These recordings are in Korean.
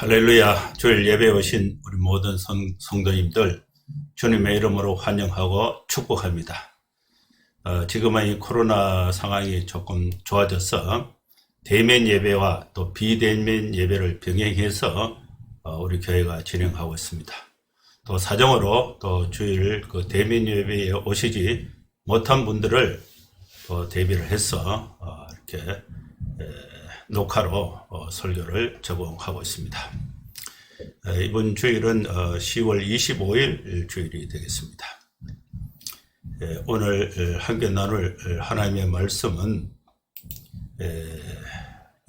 할렐루야. 주일 예배에 오신 우리 모든 성도님들 주님의 이름으로 환영하고 축복합니다. 지금은 이 코로나 상황이 조금 좋아져서 대면 예배와 또 비대면 예배를 병행해서 우리 교회가 진행하고 있습니다. 또 사정으로 또 주일 그 대면 예배에 오시지 못한 분들을 또 대비를 해서 이렇게 녹화로 설교를 제공하고 있습니다. 이번 주일은 10월 25일 주일이 되겠습니다. 오늘 함께 나눌 하나님의 말씀은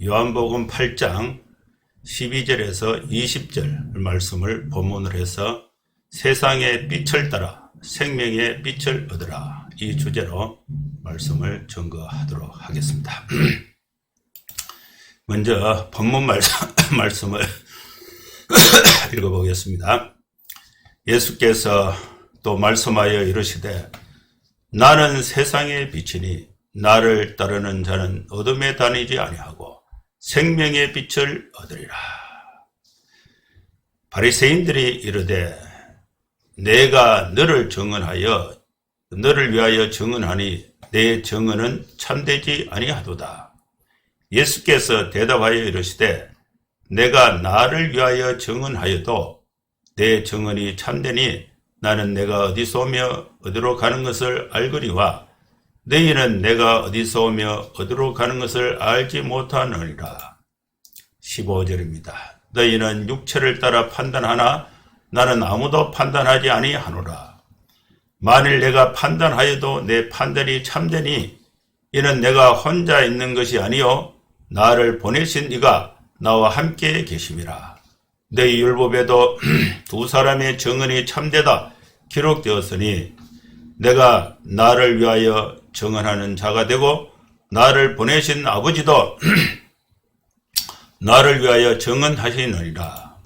요한복음 8장 12절에서 20절 말씀을 본문으로 해서 세상의 빛을 따라 생명의 빛을 얻으라, 이 주제로 말씀을 전거하도록 하겠습니다. 먼저 본문 말씀을 읽어보겠습니다. 예수께서 또 말씀하여 이르시되 나는 세상의 빛이니 나를 따르는 자는 어둠에 다니지 아니하고 생명의 빛을 얻으리라. 바리새인들이 이르되 내가 너를 위하여 증언하니 내 증언은 참되지 아니하도다. 예수께서 대답하여 이르시되 내가 나를 위하여 증언하여도 내 증언이 참되니 나는 내가 어디서 오며 어디로 가는 것을 알거니와 너희는 내가 어디서 오며 어디로 가는 것을 알지 못하느니라. 15절입니다. 너희는 육체를 따라 판단하나 나는 아무도 판단하지 아니하노라. 만일 내가 판단하여도 내 판단이 참되니 이는 내가 혼자 있는 것이 아니요 나를 보내신 이가 나와 함께 계심이라. 너희 율법에도 두 사람의 증언이 참되다 기록되었으니 내가 나를 위하여 증언하는 자가 되고 나를 보내신 아버지도 나를 위하여 증언하시느니라.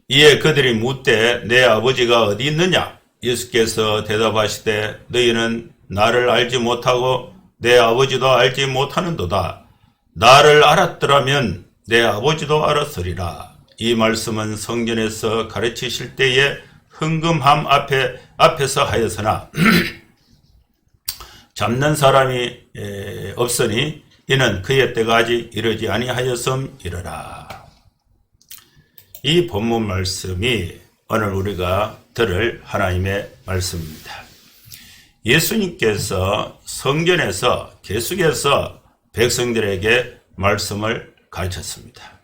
이에 그들이 묻되 내 아버지가 어디 있느냐? 예수께서 대답하시되 너희는 나를 알지 못하고 내 아버지도 알지 못하는도다. 나를 알았더라면 내 아버지도 알았으리라. 이 말씀은 성전에서 가르치실 때에 흥금함 앞에서 하였으나 잡는 사람이 없으니 이는 그의 때가 아직 이르지 아니하였음이러라. 이 본문 말씀이 오늘 우리가 들을 하나님의 말씀입니다. 예수님께서 성전에서 계속해서 백성들에게 말씀을 가르쳤습니다.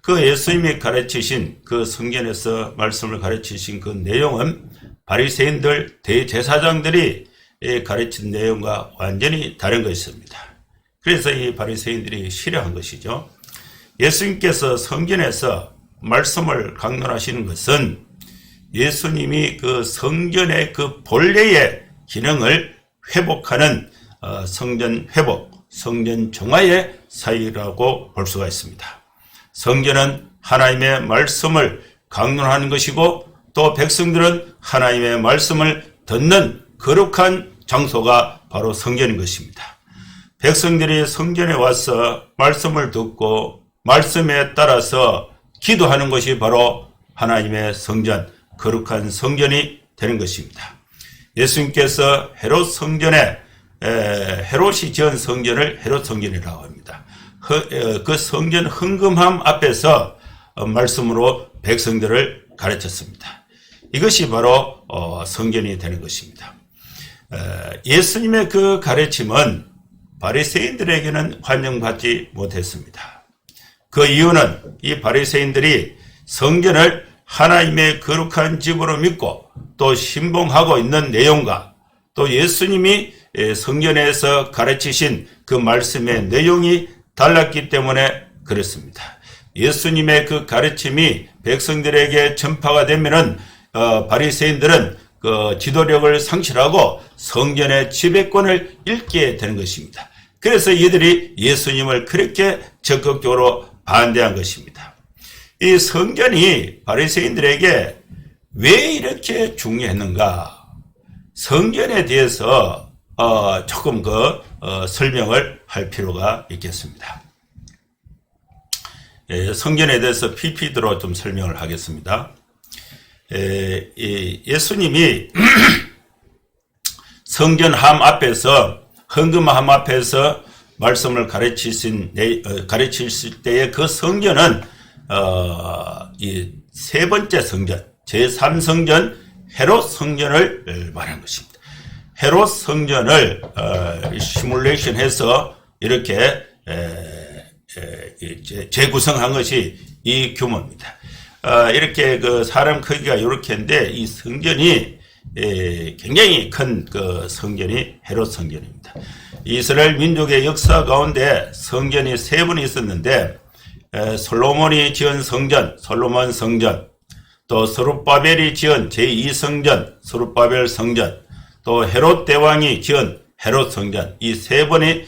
그 예수님이 가르치신 그 성전에서 말씀을 가르치신 그 내용은 바리새인들 대제사장들이 가르친 내용과 완전히 다른 것입니다. 그래서 이 바리새인들이 싫어한 것이죠. 예수님께서 성전에서 말씀을 강론하시는 것은 예수님이 그 성전의 그 본래의 기능을 회복하는 성전 회복, 성전 정화의 사유라고 볼 수가 있습니다. 성전은 하나님의 말씀을 강론하는 것이고 또 백성들은 하나님의 말씀을 듣는 거룩한 장소가 바로 성전인 것입니다. 백성들이 성전에 와서 말씀을 듣고 말씀에 따라서 기도하는 것이 바로 하나님의 성전, 거룩한 성전이 되는 것입니다. 예수님께서 헤롯이 지은 성전을 헤롯 성전이라고 합니다. 그 성전 흥금함 앞에서 말씀으로 백성들을 가르쳤습니다. 이것이 바로 성전이 되는 것입니다. 예수님의 그 가르침은 바리새인들에게는 환영받지 못했습니다. 그 이유는 이 바리새인들이 성전을 하나님의 거룩한 집으로 믿고 또 신봉하고 있는 내용과 또 예수님이 성전에서 가르치신 그 말씀의 내용이 달랐기 때문에 그렇습니다. 예수님의 그 가르침이 백성들에게 전파가 되면은 바리새인들은 그 지도력을 상실하고 성전의 지배권을 잃게 되는 것입니다. 그래서 이들이 예수님을 그렇게 적극적으로 반대한 것입니다. 이 성전이 바리새인들에게 왜 이렇게 중요했는가? 성전에 대해서 조금 설명을 할 필요가 있겠습니다. 성전에 대해서 PPT로 좀 설명을 하겠습니다. 예수님이 성전함 앞에서 헌금함 앞에서 말씀을 가르치실 때의 그 성전은 이 세 번째 성전, 제3성전 헤롯 성전을 말하는 것입니다. 헤롯 성전을 시뮬레이션해서 이렇게 재구성한 것이 이 규모입니다. 이렇게 그 사람 크기가 이렇게인데 이 성전이 굉장히 큰 그 성전이 헤롯 성전입니다. 이스라엘 민족의 역사 가운데 성전이 세 번이 있었는데 솔로몬이 지은 성전, 솔로몬 성전, 또 스룹바벨이 지은 제2성전, 스룹바벨 성전, 또 헤롯 대왕이 지은 헤롯 성전, 이 세 번이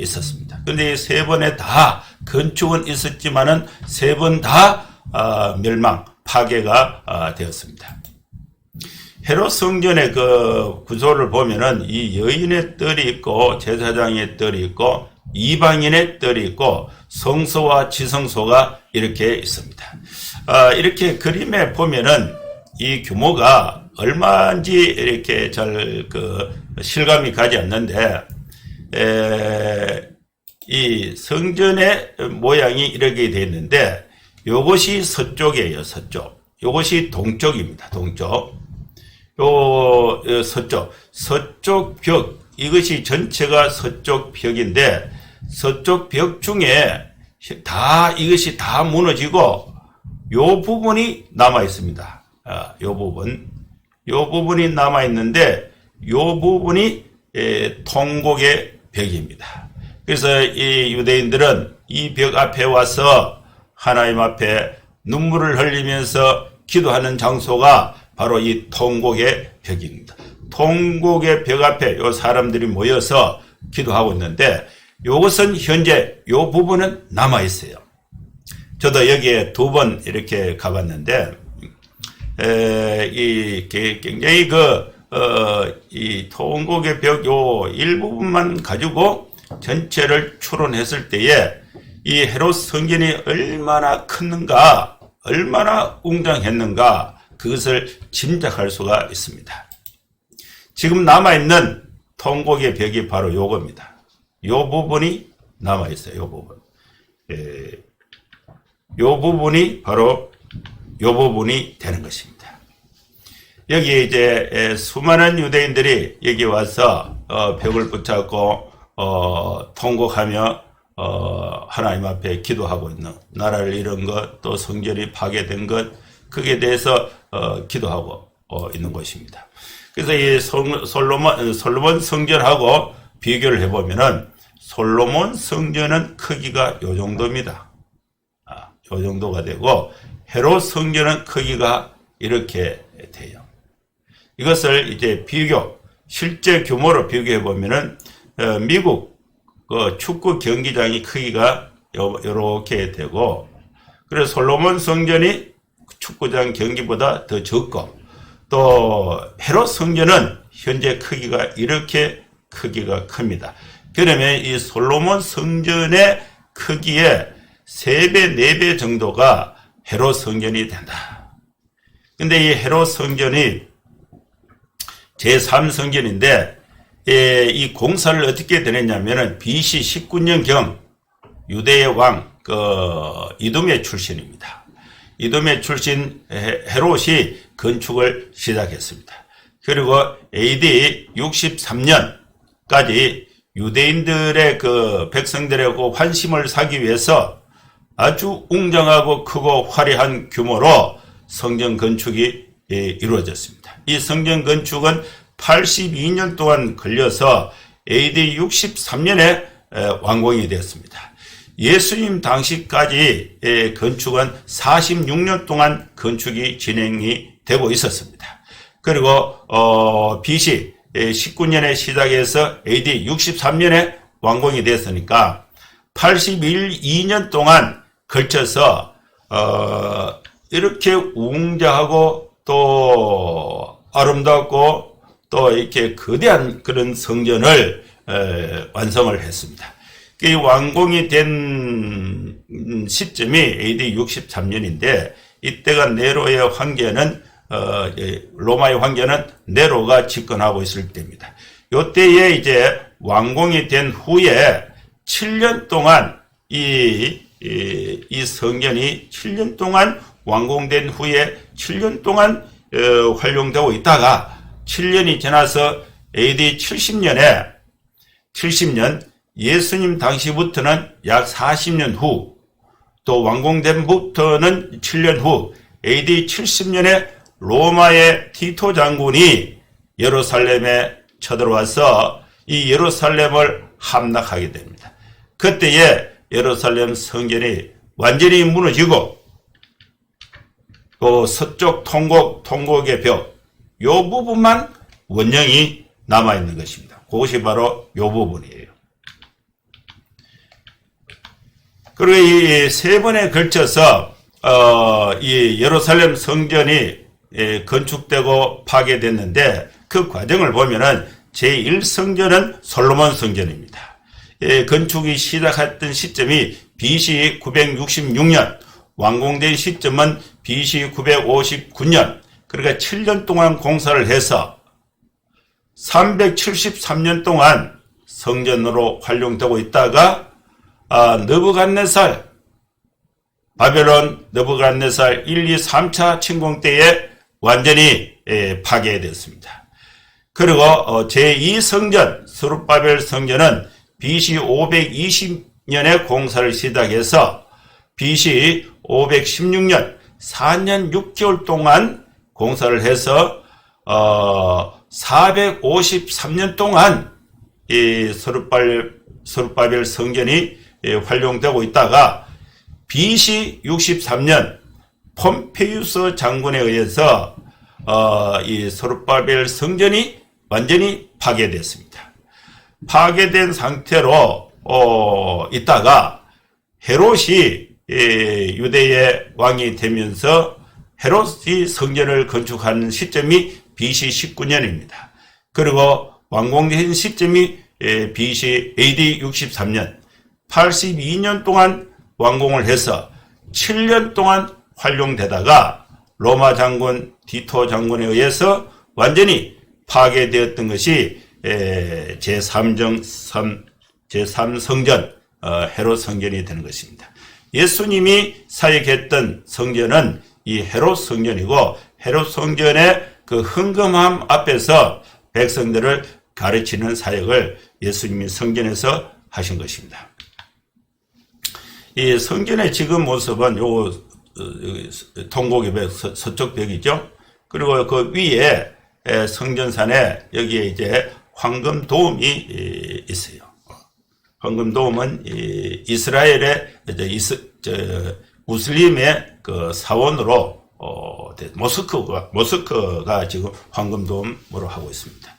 있었습니다. 그런데 이 세 번에 다 건축은 있었지만은 세 번 다 멸망, 파괴가 되었습니다. 헤롯 성전의 그 구조를 보면은 이 여인의 뜰이 있고 제사장의 뜰이 있고 이방인의 뜰이 있고 성소와 지성소가 이렇게 있습니다. 이렇게 그림에 보면은 이 규모가 얼마인지 이렇게 잘 실감이 가지 않는데, 이 성전의 모양이 이렇게 되어 있는데, 요것이 서쪽이에요, 서쪽. 요것이 동쪽입니다, 동쪽. 서쪽 벽, 이것이 전체가 서쪽 벽인데, 서쪽 벽 중에 이것이 다 무너지고, 요 부분이 남아 있습니다. 요 부분이 남아 있는데, 요 부분이 통곡의 벽입니다. 그래서 이 유대인들은 이 벽 앞에 와서 하나님 앞에 눈물을 흘리면서 기도하는 장소가 바로 이 통곡의 벽입니다. 통곡의 벽 앞에 요 사람들이 모여서 기도하고 있는데, 요것은 현재 요 부분은 남아 있어요. 저도 여기에 2번 이렇게 가봤는데, 굉장히 이 통곡의 벽 요 일부분만 가지고 전체를 추론했을 때에 이 헤롯 성전이 얼마나 컸는가, 얼마나 웅장했는가, 그것을 짐작할 수가 있습니다. 지금 남아있는 통곡의 벽이 바로 요겁니다. 요 부분이 남아있어요, 요 부분. 요 부분이 바로 요 부분이 되는 것입니다. 여기에 이제 수많은 유대인들이 여기 와서 벽을 붙잡고 통곡하며 하나님 앞에 기도하고 있는, 나라를 잃은 것, 또 성전이 파괴된 것, 거기에 대해서 기도하고 있는 것입니다. 그래서 이 솔로몬 성전하고 비교를 해보면은 솔로몬 성전은 크기가 요 정도입니다. 요 정도가 되고 헤롯 성전은 크기가 이렇게 돼요. 이것을 이제 실제 규모로 비교해 보면은 미국 축구 경기장이 크기가 요렇게 되고, 그래서 솔로몬 성전이 축구장 경기보다 더 적고, 또 헤롯 성전은 현재 크기가 이렇게 크기가 큽니다. 그러면 이 솔로몬 성전의 크기의 3배, 4배 정도가 헤롯 성전이 된다. 근데 이 헤롯 성전이 제3성전인데, 이 공사를 어떻게 되느냐면은 BC 19년경 유대의 왕, 이두메 출신입니다. 이두메 출신 헤롯이 건축을 시작했습니다. 그리고 AD 63년까지 유대인들의 백성들의 환심을 사기 위해서 아주 웅장하고 크고 화려한 규모로 성전 건축이 이루어졌습니다. 이 성전 건축은 82년 동안 걸려서 AD 63년에 완공이 되었습니다. 예수님 당시까지 건축은 46년 동안 건축이 진행이 되고 있었습니다. 그리고 BC 19년에 시작해서 AD 63년에 완공이 됐으니까 82년 동안 걸쳐서 이렇게 웅장하고 또 아름답고 또 이렇게 거대한 그런 성전을 완성을 했습니다. 이 완공이 된 시점이 AD 63년인데 이때가 네로의 황제는 로마의 황제는 네로가 집권하고 있을 때입니다. 이때에 이제 완공이 된 후에 7년 동안 이 성전이 7년 동안 완공된 후에 7년 동안 활용되고 있다가 7년이 지나서 AD 70년 예수님 당시부터는 약 40년 후, 또 완공된부터는 7년 후 AD 70년에 로마의 티토 장군이 예루살렘에 쳐들어와서 이 예루살렘을 함락하게 됩니다. 그때에 예루살렘 성전이 완전히 무너지고 또 서쪽 통곡의 벽, 요 부분만 원형이 남아있는 것입니다. 그것이 바로 요 부분이에요. 그리고 이 세 번에 걸쳐서 이 예루살렘 성전이 건축되고 파괴됐는데 그 과정을 보면은 제1성전은 솔로몬 성전입니다. 건축이 시작했던 시점이 BC 966년, 완공된 시점은 BC 959년, 그러니까 7년 동안 공사를 해서 373년 동안 성전으로 활용되고 있다가 바벨론 느부갓네살 1, 2, 3차 침공 때에 완전히 파괴됐습니다. 그리고 제2성전 스룹바벨 성전은 BC 520년에 공사를 시작해서 BC 516년 4년 6개월 동안 공사를 해서 453년 동안 이 스룹바벨 성전이 활용되고 있다가 BC 63년 폼페이우스 장군에 의해서 이 스룹바벨 성전이 완전히 파괴됐습니다. 파괴된 상태로 있다가 헤롯이 유대의 왕이 되면서 헤롯이 성전을 건축하는 시점이 BC 19년입니다. 그리고 완공된 시점이 BC AD 63년, 82년 동안 완공을 해서 7년 동안 활용되다가 로마 장군 디토 장군에 의해서 완전히 파괴되었던 것이 제3성전 헤롯 성전이 되는 것입니다. 예수님이 사역했던 성전은 이 헤롯 성전이고 헤롯 성전의 그 흥금함 앞에서 백성들을 가르치는 사역을 예수님이 성전에서 하신 것입니다. 이 성전의 지금 모습은 요 통곡의 벽, 서쪽 벽이죠. 그리고 그 위에 성전산에 여기에 이제 황금도움이 있어요. 황금도움은 이스라엘의 무슬림의 그 사원으로 모스크가 지금 황금도움으로 하고 있습니다.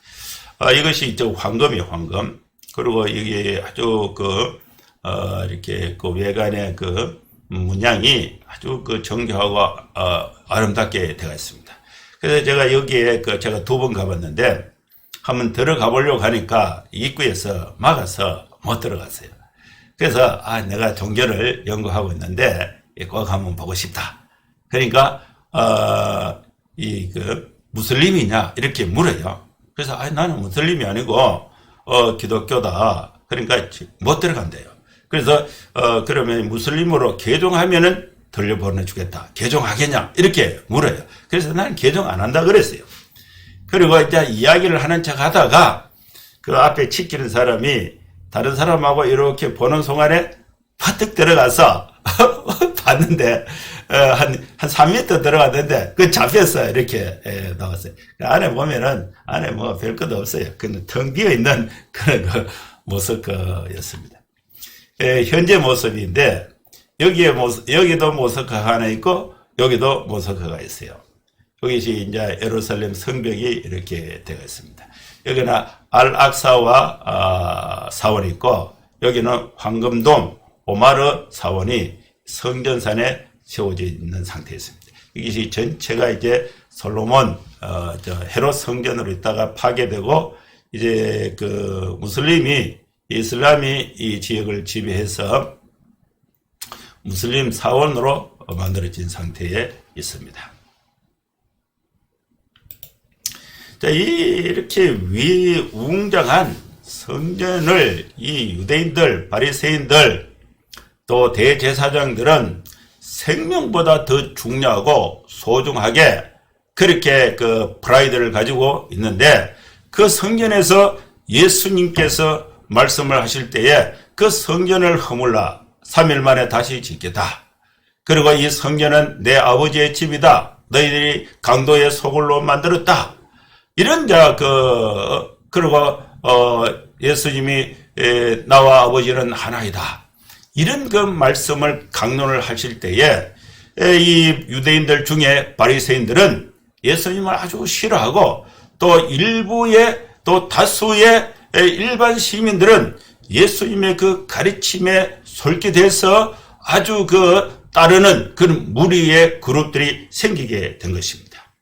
이것이 이제 황금이에요, 황금. 그리고 이게 아주 이렇게 그 외관의 그 문양이 아주 그 정교하고 아름답게 되어 있습니다. 그래서 제가 여기에 제가 2번 가봤는데 한번 들어가 보려고 하니까 입구에서 막아서 못 들어갔어요. 그래서 내가 종교를 연구하고 있는데 꼭 한번 보고 싶다. 그러니까 무슬림이냐 이렇게 물어요. 그래서 나는 무슬림이 아니고 기독교다. 그러니까 못 들어간대요. 그래서 그러면 무슬림으로 개종하면은 돌려보내주겠다. 개종하겠냐? 이렇게 물어요. 그래서 나는 개종 안 한다 그랬어요. 그리고 이제 이야기를 하는 척 하다가 그 앞에 지키는 사람이 다른 사람하고 이렇게 보는 순간에 파뜩 들어가서 봤는데 한 3m 들어갔는데 그 잡혔어요. 이렇게 나왔어요. 그 안에 보면은 안에 뭐 별것도 없어요. 그는 텅 비어 있는 그런 모스크였습니다. 현재 모습인데 여기도 모스크가 하나 있고 여기도 모스크가 있어요. 여기시 이제 예루살렘 성벽이 이렇게 되어 있습니다. 여기는 알악사와 사원이 있고 여기는 황금돔 오마르 사원이 성전산에 세워져 있는 상태였습니다. 이것이 전체가 이제 솔로몬 헤롯 성전으로 있다가 파괴되고 이제 그 이슬람이 이 지역을 지배해서 무슬림 사원으로 만들어진 상태에 있습니다. 자, 이렇게 위웅장한 성전을 이 유대인들, 바리새인들, 또 대제사장들은 생명보다 더 중요하고 소중하게 그렇게 그 프라이드를 가지고 있는데, 그 성전에서 예수님께서 말씀을 하실 때에 그 성전을 허물라 3일 만에 다시 짓겠다. 그리고 이 성전은 내 아버지의 집이다. 너희들이 강도의 소굴로 만들었다. 이런 그리고 예수님이 나와 아버지는 하나이다. 이런 그 말씀을 강론을 하실 때에 이 유대인들 중에 바리새인들은 예수님을 아주 싫어하고, 또 일부의 또 다수의 일반 시민들은 예수님의 그 가르침에 솔깃해서 아주 따르는 그런 무리의 그룹들이 생기게 된 것입니다.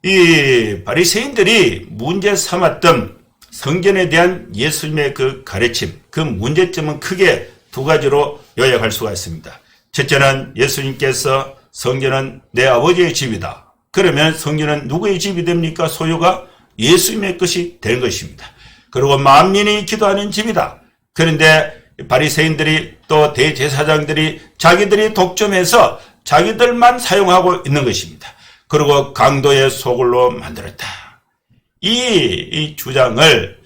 이 바리새인들이 문제 삼았던 성전에 대한 예수님의 그 가르침, 그 문제점은 크게 두 가지로 요약할 수가 있습니다. 첫째는 예수님께서 성전은 내 아버지의 집이다. 그러면 성전은 누구의 집이 됩니까? 소유가 예수님의 것이 되는 것입니다. 그리고 만민이 기도하는 집이다. 그런데 바리새인들이 또 대제사장들이 자기들이 독점해서 자기들만 사용하고 있는 것입니다. 그리고 강도의 소굴로 만들었다. 이 주장을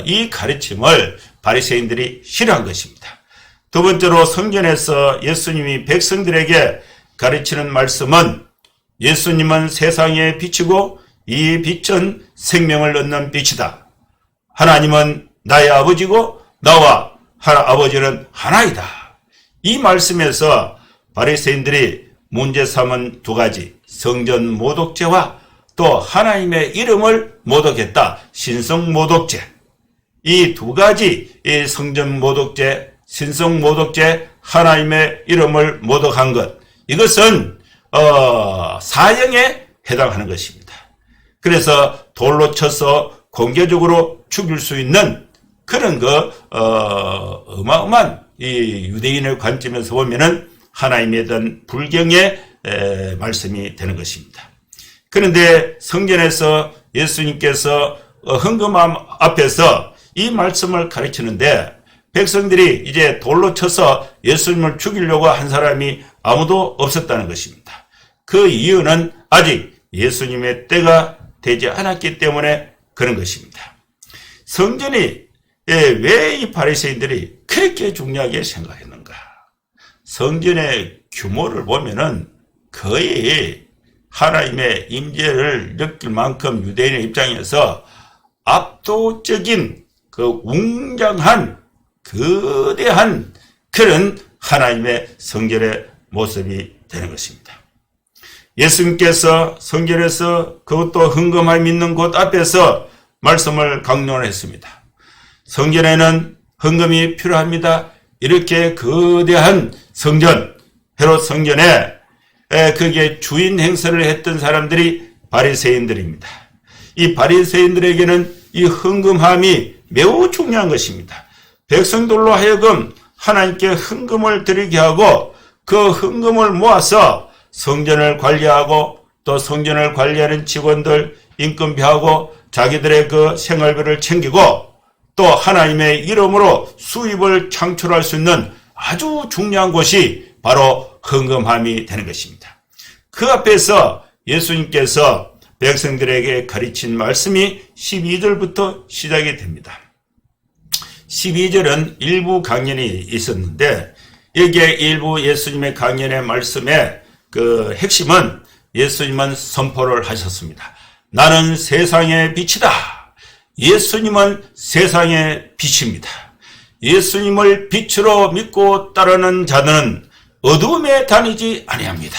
이 가르침을 바리새인들이 싫어한 것입니다. 두 번째로 성전에서 예수님이 백성들에게 가르치는 말씀은 예수님은 세상의 빛이고 이 빛은 생명을 얻는 빛이다. 하나님은 나의 아버지고 나와 아버지는 하나이다. 이 말씀에서 바리새인들이 문제 삼은 두 가지, 성전 모독죄와 또 하나님의 이름을 모독했다. 신성 모독죄. 이 두 가지, 이 성전 모독죄, 신성 모독죄, 하나님의 이름을 모독한 것, 이것은 사형에 해당하는 것입니다. 그래서 돌로 쳐서 공개적으로 죽일 수 있는 그런 어마어마한 이 유대인의 관점에서 보면은 하나님에 대한 불경의 말씀이 되는 것입니다. 그런데 성전에서 예수님께서 헌금함 앞에서 이 말씀을 가르치는데, 백성들이 이제 돌로 쳐서 예수님을 죽이려고 한 사람이 아무도 없었다는 것입니다. 그 이유는 아직 예수님의 때가 되지 않았기 때문에 그런 것입니다. 성전이 왜 이 바리새인들이 그렇게 중요하게 생각했는가? 성전의 규모를 보면은 거의 하나님의 임재를 느낄 만큼 유대인의 입장에서 압도적인 그 웅장한 거대한 그런 하나님의 성전의 모습이 되는 것입니다. 예수님께서 성전에서 그것도 헌금함이 있는 곳 앞에서 말씀을 강론했습니다. 성전에는 헌금이 필요합니다. 이렇게 거대한 성전, 헤롯 성전에 그게 주인 행세를 했던 사람들이 바리새인들입니다. 이 바리새인들에게는 이 헌금함이 매우 중요한 것입니다. 백성들로 하여금 하나님께 헌금을 드리게 하고 그 헌금을 모아서 성전을 관리하고 또 성전을 관리하는 직원들 인건비하고 자기들의 그 생활비를 챙기고 또 하나님의 이름으로 수입을 창출할 수 있는 아주 중요한 곳이 바로 헌금함이 되는 것입니다. 그 앞에서 예수님께서 백성들에게 가르친 말씀이 12절부터 시작이 됩니다. 12절은 일부 강연이 있었는데, 여기에 일부 예수님의 강연의 말씀의 그 핵심은 예수님은 선포를 하셨습니다. 나는 세상의 빛이다. 예수님은 세상의 빛입니다. 예수님을 빛으로 믿고 따르는 자들은 어두움에 다니지 아니합니다.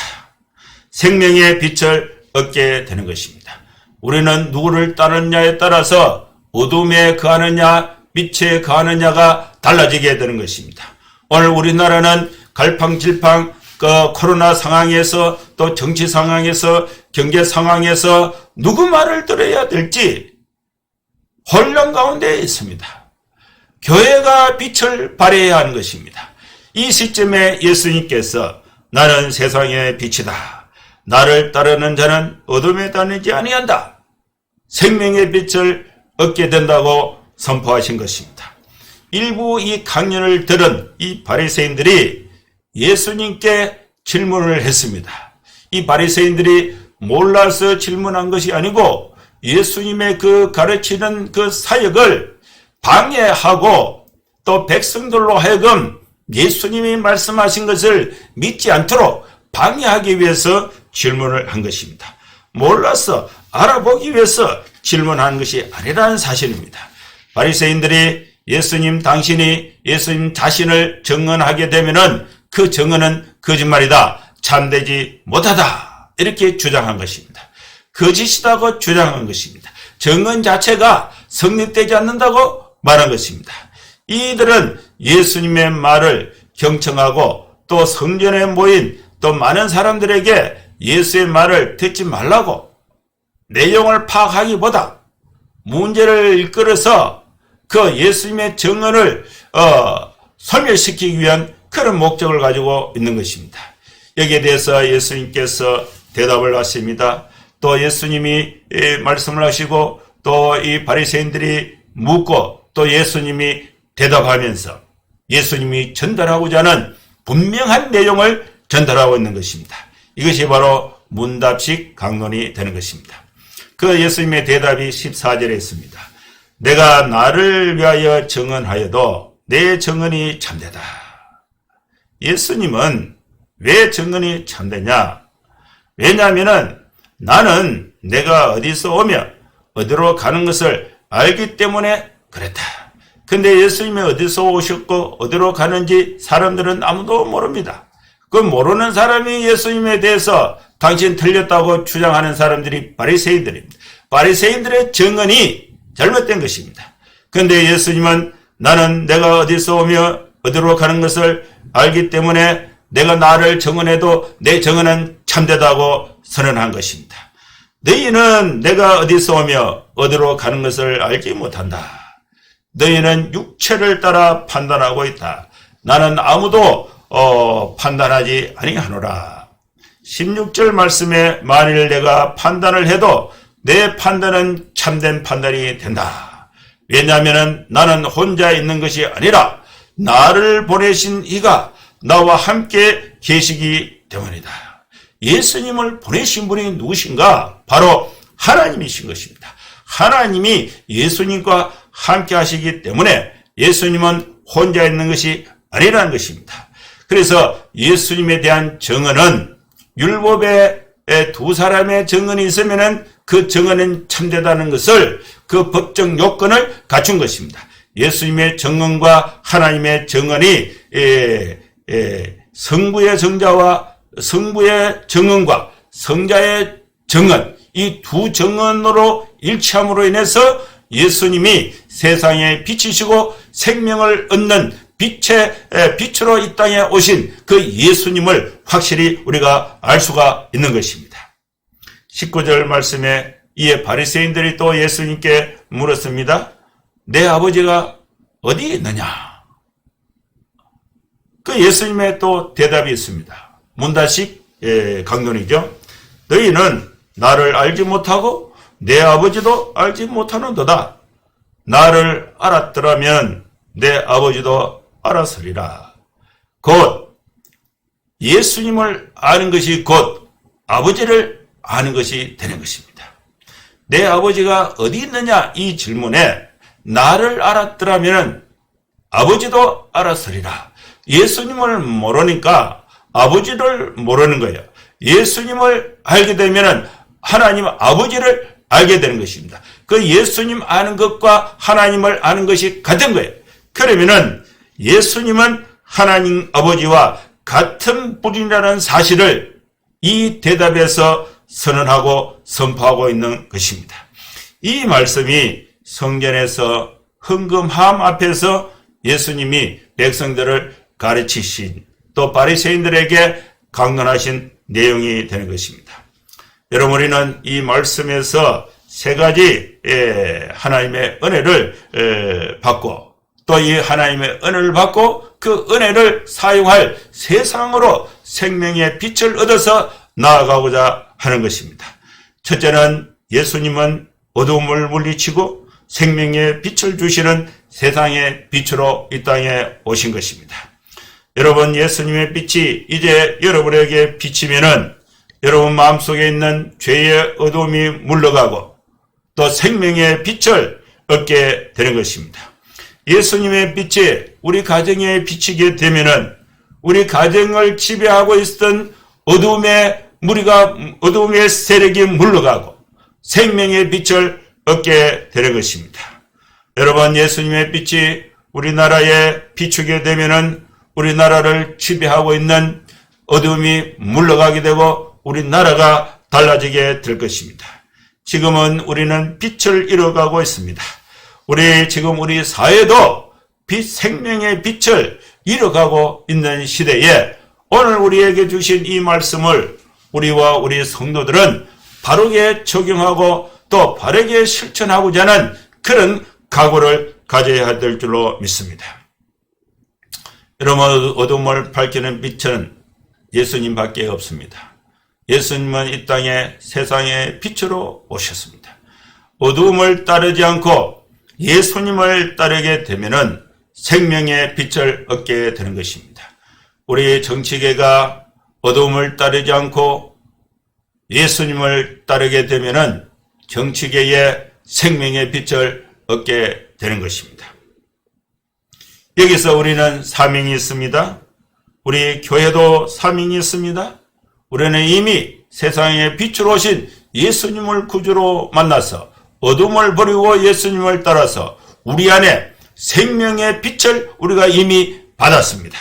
생명의 빛을 얻게 되는 것입니다. 우리는 누구를 따르느냐에 따라서 어둠에 거하느냐 빛에 거하느냐가 달라지게 되는 것입니다. 오늘 우리나라는 갈팡질팡 코로나 상황에서 또 정치 상황에서 경제 상황에서 누구 말을 들어야 될지 혼란 가운데 있습니다. 교회가 빛을 발해야 하는 것입니다. 이 시점에 예수님께서 나는 세상의 빛이다. 나를 따르는 자는 어둠에 다니지 아니한다. 생명의 빛을 얻게 된다고 선포하신 것입니다. 일부 이 강연을 들은 이 바리새인들이 예수님께 질문을 했습니다. 이 바리새인들이 몰라서 질문한 것이 아니고 예수님의 그 가르치는 그 사역을 방해하고 또 백성들로 하여금 예수님이 말씀하신 것을 믿지 않도록 방해하기 위해서 질문을 한 것입니다. 몰라서 알아보기 위해서 질문한 것이 아니라는 사실입니다. 바리새인들이 예수님 당신이 예수님 자신을 증언하게 되면은 그 증언은 거짓말이다. 참되지 못하다. 이렇게 주장한 것입니다. 거짓이라고 주장한 것입니다. 증언 자체가 성립되지 않는다고 말한 것입니다. 이들은 예수님의 말을 경청하고 또 성전에 모인 또 많은 사람들에게 예수의 말을 듣지 말라고 내용을 파악하기보다 문제를 일컬어서 그 예수님의 증언을 소멸시키기 위한 그런 목적을 가지고 있는 것입니다. 여기에 대해서 예수님께서 대답을 하십니다. 또 예수님이 말씀을 하시고 또 이 바리새인들이 묻고 또 예수님이 대답하면서 예수님이 전달하고자 하는 분명한 내용을 전달하고 있는 것입니다. 이것이 바로 문답식 강론이 되는 것입니다. 그 예수님의 대답이 14절에 있습니다. 내가 나를 위하여 증언하여도 내 증언이 참되다. 예수님은 왜 증언이 참되냐? 왜냐하면 나는 내가 어디서 오며 어디로 가는 것을 알기 때문에 그랬다. 근데 예수님이 어디서 오셨고 어디로 가는지 사람들은 아무도 모릅니다. 그 모르는 사람이 예수님에 대해서 당신 틀렸다고 주장하는 사람들이 바리새인들입니다. 바리새인들의 증언이 잘못된 것입니다. 그런데 예수님은 나는 내가 어디서 오며 어디로 가는 것을 알기 때문에 내가 나를 증언해도 내 증언은 참되다고 선언한 것입니다. 너희는 내가 어디서 오며 어디로 가는 것을 알지 못한다. 너희는 육체를 따라 판단하고 있다. 나는 아무도 판단하지 아니하노라. 16절 말씀에 만일 내가 판단을 해도 내 판단은 참된 판단이 된다. 왜냐하면 나는 혼자 있는 것이 아니라 나를 보내신 이가 나와 함께 계시기 때문이다. 예수님을 보내신 분이 누구신가? 바로 하나님이신 것입니다. 하나님이 예수님과 함께 하시기 때문에 예수님은 혼자 있는 것이 아니라는 것입니다. 그래서 예수님에 대한 증언은 율법에 두 사람의 증언이 있으면은 그 증언은 참되다는 것을 그 법적 요건을 갖춘 것입니다. 예수님의 증언과 하나님의 증언이 성부의 증자와 성부의 증언과 성자의 증언, 이 두 증언으로 일치함으로 인해서 예수님이 세상에 빛이시고 생명을 얻는 빛으로 이 땅에 오신 그 예수님을 확실히 우리가 알 수가 있는 것입니다. 19절 말씀에 이에 바리새인들이 또 예수님께 물었습니다. 내 아버지가 어디 있느냐? 그 예수님의 또 대답이 있습니다. 문답식 강론이죠. 너희는 나를 알지 못하고 내 아버지도 알지 못하는도다. 나를 알았더라면 내 아버지도 알았으리라. 곧 예수님을 아는 것이 곧 아버지를 아는 것이 되는 것입니다. 내 아버지가 어디 있느냐 이 질문에 나를 알았더라면 아버지도 알았으리라. 예수님을 모르니까 아버지를 모르는 거예요. 예수님을 알게 되면 하나님 아버지를 알게 되는 것입니다. 그 예수님 아는 것과 하나님을 아는 것이 같은 거예요. 그러면은 예수님은 하나님 아버지와 같은 분이라는 사실을 이 대답에서 선언하고 선포하고 있는 것입니다. 이 말씀이 성전에서 헌금함 앞에서 예수님이 백성들을 가르치신 또 바리새인들에게 강론하신 내용이 되는 것입니다. 여러분, 우리는 이 말씀에서 세 가지 하나님의 은혜를 받고 또 이 하나님의 은혜를 받고 그 은혜를 사용할 세상으로 생명의 빛을 얻어서 나아가고자 하는 것입니다. 첫째는 예수님은 어두움을 물리치고 생명의 빛을 주시는 세상의 빛으로 이 땅에 오신 것입니다. 여러분, 예수님의 빛이 이제 여러분에게 비치면은 여러분 마음속에 있는 죄의 어두움이 물러가고 또 생명의 빛을 얻게 되는 것입니다. 예수님의 빛이 우리 가정에 비치게 되면은 우리 가정을 지배하고 있었던 어두움의 세력이 물러가고 생명의 빛을 얻게 되는 것입니다. 여러분, 예수님의 빛이 우리나라에 비추게 되면은 우리나라를 지배하고 있는 어두움이 물러가게 되고 우리나라가 달라지게 될 것입니다. 지금은 우리는 빛을 잃어가고 있습니다. 우리 사회도 생명의 빛을 잃어가고 있는 시대에 오늘 우리에게 주신 이 말씀을 우리와 우리 성도들은 바르게 적용하고 또 바르게 실천하고자 하는 그런 각오를 가져야 될 줄로 믿습니다. 여러분, 어둠을 밝히는 빛은 예수님밖에 없습니다. 예수님은 이 땅에 세상의 빛으로 오셨습니다. 어두움을 따르지 않고 예수님을 따르게 되면은 생명의 빛을 얻게 되는 것입니다. 우리 정치계가 어두움을 따르지 않고 예수님을 따르게 되면은 정치계의 생명의 빛을 얻게 되는 것입니다. 여기서 우리는 사명이 있습니다. 우리 교회도 사명이 있습니다. 우리는 이미 세상의 빛으로 오신 예수님을 구주로 만나서 어둠을 버리고 예수님을 따라서 우리 안에 생명의 빛을 우리가 이미 받았습니다.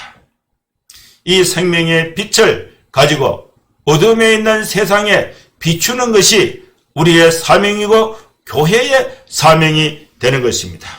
이 생명의 빛을 가지고 어둠에 있는 세상에 비추는 것이 우리의 사명이고 교회의 사명이 되는 것입니다.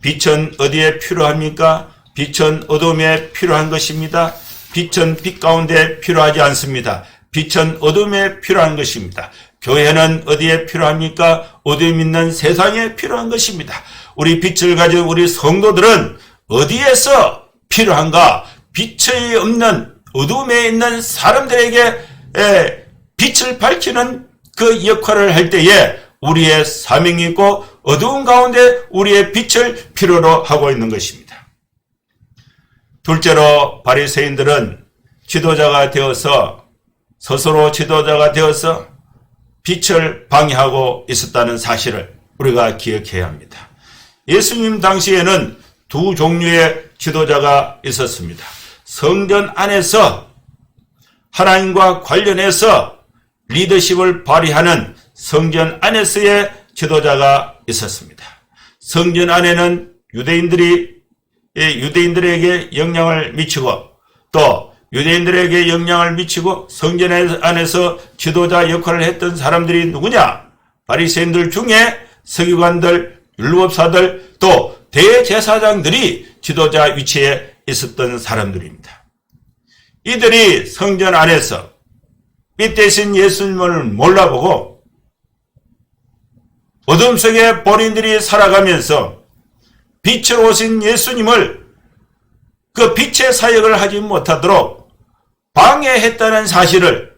빛은 어디에 필요합니까? 빛은 어둠에 필요한 것입니다. 빛은 빛 가운데 필요하지 않습니다. 빛은 어둠에 필요한 것입니다. 교회는 어디에 필요합니까? 어둠 있는 세상에 필요한 것입니다. 우리 빛을 가진 우리 성도들은 어디에서 필요한가? 빛이 없는 어둠에 있는 사람들에게 빛을 밝히는 그 역할을 할 때에 우리의 사명이 있고 어두운 가운데 우리의 빛을 필요로 하고 있는 것입니다. 둘째로 바리새인들은 지도자가 되어서 스스로 지도자가 되어서 빛을 방해하고 있었다는 사실을 우리가 기억해야 합니다. 예수님 당시에는 두 종류의 지도자가 있었습니다. 성전 안에서 하나님과 관련해서 리더십을 발휘하는 성전 안에서의 지도자가 있었습니다. 성전 안에는 유대인들에게 영향을 미치고 또 유대인들에게 영향을 미치고 성전 안에서 지도자 역할을 했던 사람들이 누구냐? 바리새인들 중에 서기관들, 율법사들, 또 대제사장들이 지도자 위치에 있었던 사람들입니다. 이들이 성전 안에서 빛 대신 예수님을 몰라보고 어둠 속에 본인들이 살아가면서 빛으로 오신 예수님을 그 빛의 사역을 하지 못하도록 방해했다는 사실을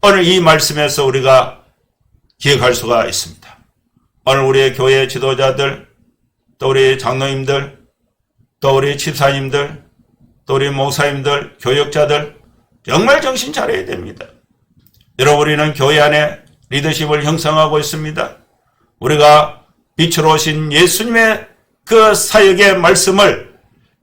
오늘 이 말씀에서 우리가 기억할 수가 있습니다. 오늘 우리의 교회 지도자들, 또 우리 장로님들, 또 우리 집사님들, 또 우리 목사님들, 교역자들 정말 정신 차려야 됩니다. 여러분, 우리는 교회 안에 리더십을 형성하고 있습니다. 우리가 빛으로 오신 예수님의 그 사역의 말씀을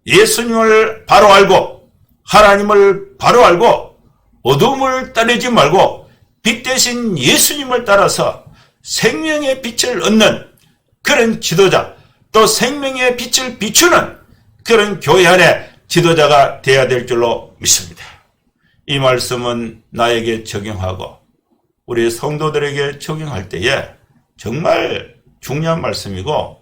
예수님을 바로 알고 하나님을 바로 알고 어둠을 따르지 말고 빛 대신 예수님을 따라서 생명의 빛을 얻는 그런 지도자, 또 생명의 빛을 비추는 그런 교회 안에 지도자가 되어야 될 줄로 믿습니다. 이 말씀은 나에게 적용하고 우리 성도들에게 적용할 때에 정말 중요한 말씀이고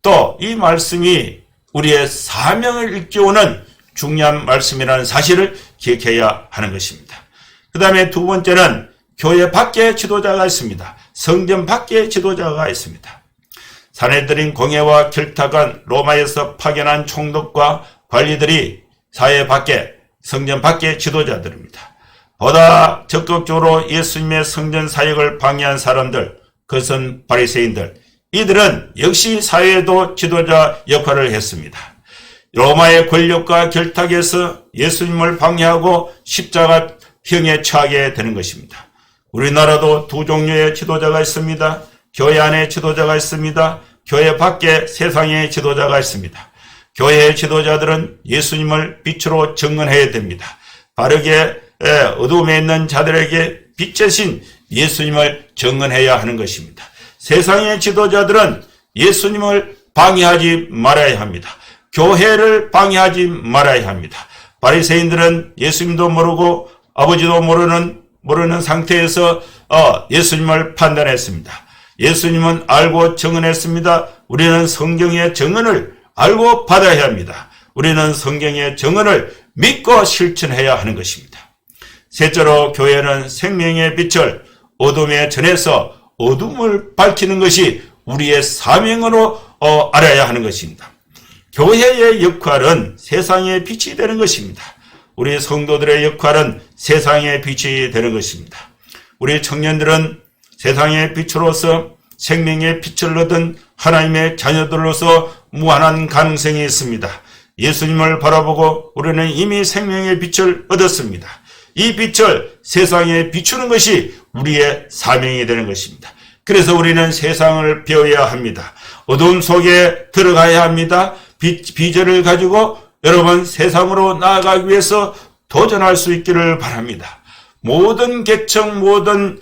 또 이 말씀이 우리의 사명을 일깨우는 중요한 말씀이라는 사실을 기억해야 하는 것입니다. 그 다음에 두 번째는 교회 밖에 지도자가 있습니다. 성전 밖에 지도자가 있습니다. 사내들인 공회와 결탁한 로마에서 파견한 총독과 관리들이 사회 밖에, 성전 밖에 지도자들입니다. 보다 적극적으로 예수님의 성전 사역을 방해한 사람들, 그것은 바리새인들. 이들은 역시 사회에도 지도자 역할을 했습니다. 로마의 권력과 결탁에서 예수님을 방해하고 십자가형에 처하게 되는 것입니다. 우리나라도 두 종류의 지도자가 있습니다. 교회 안에 지도자가 있습니다. 교회 밖에 세상의 지도자가 있습니다. 교회의 지도자들은 예수님을 빛으로 증언해야 됩니다. 바르게 어둠에 있는 자들에게 빛의 신 예수님을 증언해야 하는 것입니다. 세상의 지도자들은 예수님을 방해하지 말아야 합니다. 교회를 방해하지 말아야 합니다. 바리새인들은 예수님도 모르고 아버지도 모르는 상태에서 예수님을 판단했습니다. 예수님은 알고 증언했습니다. 우리는 성경의 증언을 알고 받아야 합니다. 우리는 성경의 증언을 믿고 실천해야 하는 것입니다. 셋째로 교회는 생명의 빛을 어둠에 전해서 어둠을 밝히는 것이 우리의 사명으로 알아야 하는 것입니다. 교회의 역할은 세상의 빛이 되는 것입니다. 우리 성도들의 역할은 세상의 빛이 되는 것입니다. 우리 청년들은 세상의 빛으로서 생명의 빛을 얻은 하나님의 자녀들로서 무한한 가능성이 있습니다. 예수님을 바라보고 우리는 이미 생명의 빛을 얻었습니다. 이 빛을 세상에 비추는 것이 우리의 사명이 되는 것입니다. 그래서 우리는 세상을 배워야 합니다. 어둠 속에 들어가야 합니다. 비전을 가지고 여러분 세상으로 나아가기 위해서 도전할 수 있기를 바랍니다. 모든 계층, 모든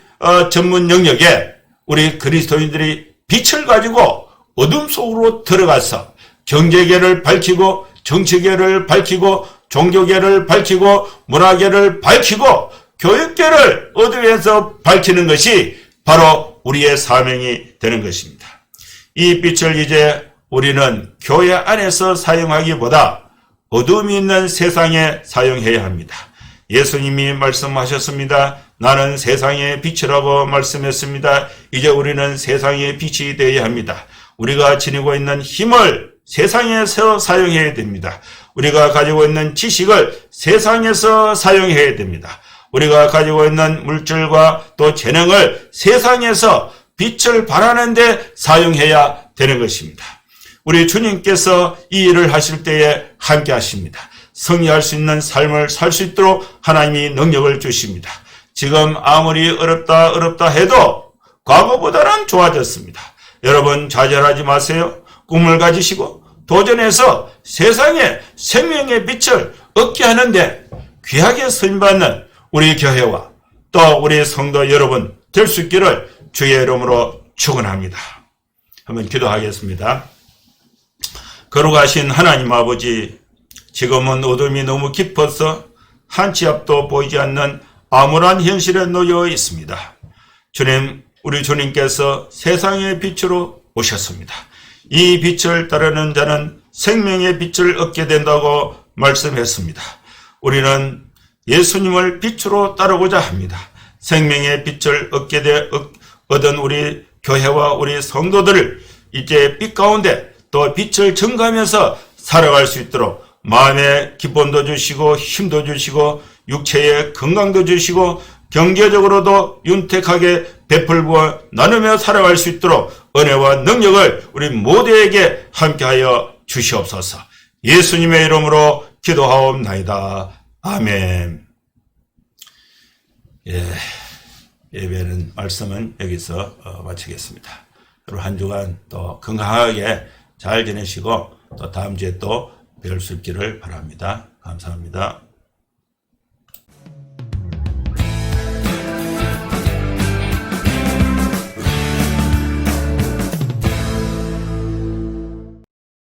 전문 영역에 우리 그리스도인들이 빛을 가지고 어둠 속으로 들어가서 경제계를 밝히고 정치계를 밝히고 종교계를 밝히고 문화계를 밝히고 교육계를 어둠에서 밝히는 것이 바로 우리의 사명이 되는 것입니다. 이 빛을 이제 우리는 교회 안에서 사용하기보다 어둠이 있는 세상에 사용해야 합니다. 예수님이 말씀하셨습니다. 나는 세상의 빛이라고 말씀했습니다. 이제 우리는 세상의 빛이 되어야 합니다. 우리가 지니고 있는 힘을 세상에서 사용해야 됩니다. 우리가 가지고 있는 지식을 세상에서 사용해야 됩니다. 우리가 가지고 있는 물질과 또 재능을 세상에서 빛을 발하는 데 사용해야 되는 것입니다. 우리 주님께서 이 일을 하실 때에 함께 하십니다. 승리할 수 있는 삶을 살 수 있도록 하나님이 능력을 주십니다. 지금 아무리 어렵다 해도 과거보다는 좋아졌습니다. 여러분 좌절하지 마세요. 꿈을 가지시고 도전해서 세상에 생명의 빛을 얻게 하는데 귀하게 쓰임받는 우리 교회와 또 우리 성도 여러분 될 수 있기를 주의 이름으로 축원합니다. 한번 기도하겠습니다. 거룩하신 하나님 아버지, 지금은 어둠이 너무 깊어서 한 치 앞도 보이지 않는 암울한 현실에 놓여 있습니다. 주님, 우리 주님께서 세상의 빛으로 오셨습니다. 이 빛을 따르는 자는 생명의 빛을 얻게 된다고 말씀했습니다. 우리는 예수님을 빛으로 따르고자 합니다. 생명의 빛을 얻은 우리 교회와 우리 성도들을 이제 빛 가운데 또 빛을 증가하면서 살아갈 수 있도록 마음의 기쁨도 주시고 힘도 주시고 육체의 건강도 주시고 경제적으로도 윤택하게 베풀고 나누며 살아갈 수 있도록 은혜와 능력을 우리 모두에게 함께하여 주시옵소서. 예수님의 이름으로 기도하옵나이다. 아멘. 예배는 말씀은 여기서 마치겠습니다. 여러분 한 주간 또 건강하게 잘 지내시고 또 다음 주에 또 뵐 수 있기를 바랍니다. 감사합니다.